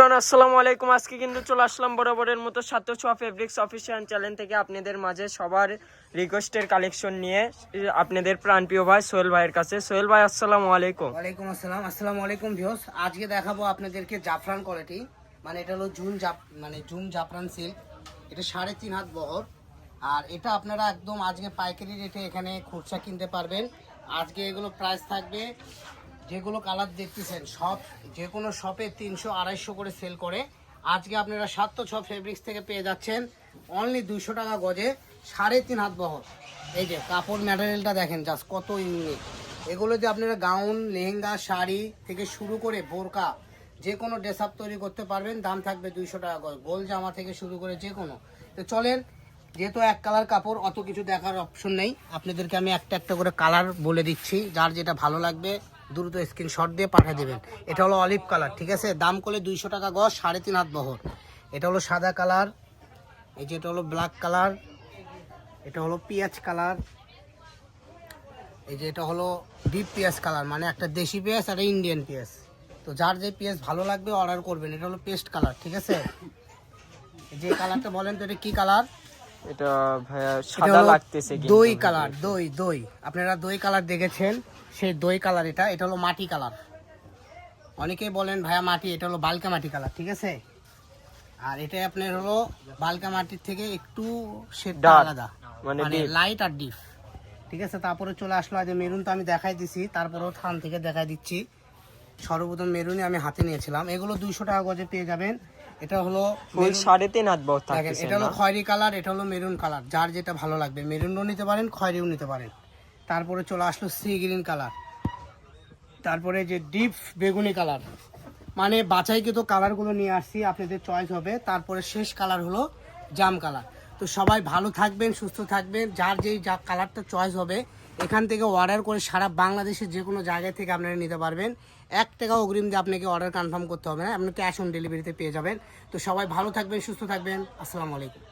Everyone আসসালামু আলাইকুম। আজকে কিন্তু চলে আসলাম বরাবরের মতো সাথে ছোঁয়া ফেব্রিক্স অফিসিয়াল চ্যানেল থেকে আপনাদের মাঝে সবার রিকোয়েস্টের কালেকশন নিয়ে আপনাদের প্রাণপ্রিয় ভাই সোহেল ভাইয়ের কাছে। সোহেল ভাই আসসালামু আলাইকুম। ওয়ালাইকুম আসসালাম। আসসালামু আলাইকুম ভিউয়ার্স। আজকে দেখাবো আপনাদেরকে জাফরান কোয়ালিটি, মানে এটা হলো জুম জাফরান সিল্ক। এটা 3.5 হাত বহর, আর এটা আপনারা একদম আজকে পাইকারি রেটে এখানে খুচরা কিনতে পারবেন। আজকে এগুলো প্রাইস থাকবে, যেগুলো কালার দেখতেছেন সব যে কোনো শপে 300-250 করে সেল করে। আজকে আপনারা 706 ফেব্রিক্স থেকে পেয়ে যাচ্ছেন অনলি 200 টাকা গজে 3.5 হাত বহর। এই যে কাপড় ম্যাটেরিয়ালটা দেখেন জাস্ট কত ইউনিক। এগুলো দিয়ে আপনারা গাউন, লেহেঙ্গা, শাড়ি থেকে শুরু করে বোরকা যে কোনো ড্রেস আপ তৈরি করতে পারবেন। দাম থাকবে 200 টাকা গজ। গোল জামা থেকে শুরু করে যে কোনো। তো চলেন, যেহেতু এক কালার কাপড় অত কিছু দেখার অপশন নেই, আপনাদেরকে আমি একটা একটা করে কালার বলে দিচ্ছি। যার যেটা ভালো লাগবে দ্রুত স্ক্রিনশট দিয়ে পাঠিয়ে দেবেন। এটা হলো অলিভ কালার, ঠিক আছে? দাম করলে 200 টাকা গজ, 3.5 হাত বহর। এটা হলো সাদা কালার, এই যে এটা হলো ব্ল্যাক কালার, এটা হলো পিঁয়াজ কালার, এই যে এটা হলো ডিপ পেঁয়াজ কালার, মানে একটা দেশি পেঁয়াজ আর ইন্ডিয়ান পেঁয়াজ। তো যার যে পেঁয়াজ ভালো লাগবে অর্ডার করবেন। এটা হলো পেস্ট কালার, ঠিক আছে? যে কালারটা বলেন তো এটা কি কালার? এটা ভাইয়া সাদা লাগতেছে কিন্তু দই কালার, দই আপনারা দই কালার দেখেছেন, সেই দই কালার। এটা হলো মাটি কালার। অনেকেই বলেন ভাইয়া মাটি, এটা হলো বালকা মাটি কালার, ঠিক আছে? আর এটা আপনার হলো বালকা মাটির থেকে একটু শেডটা আলাদা, মানে লাইট আর ডিপ, ঠিক আছে? তারপরে চলে আসলো আজ মেরুন, তো আমি দেখাই দিছি, তারপরেও থান থেকে দেখাই দিচ্ছি। সর্বপ্রথম মেরুনই আমি হাতে নিয়েছিলাম। এগুলো 200 টাকা গজে পেয়ে যাবেন। এটা হলো ফুল 3.5 হাত বহর থাকতেছে। এটা হলো খয়েরি কালার, এটা হলো মেরুন কালার। যার যেটা ভালো লাগবে মেরুনও নিতে পারেন, খয়েরিও নিতে পারেন। তারপরে চলে আসলো সি গ্রিন কালার, তারপরে যে ডিপ বেগুনি কালার, মানে বাছাইকে তো কালারগুলো নিয়ে আসছি, আপনাদের চয়েস হবে। তারপরে শেষ কালার হলো জাম কালার। তো সবাই ভালো থাকবেন, সুস্থ থাকবেন। যার যেই যা কালারটা চয়েস হবে এখান থেকে অর্ডার করে সারা বাংলাদেশের যে কোনো জায়গা থেকে আপনারা নিতে পারবেন। 1 টাকা অগ্রিম দিয়ে আপনাকে অর্ডার কনফার্ম করতে হবে না, আপনি ক্যাশ অন ডেলিভারিতে পেয়ে যাবেন। তো সবাই ভালো থাকবেন, সুস্থ থাকবেন। আসসালামু আলাইকুম।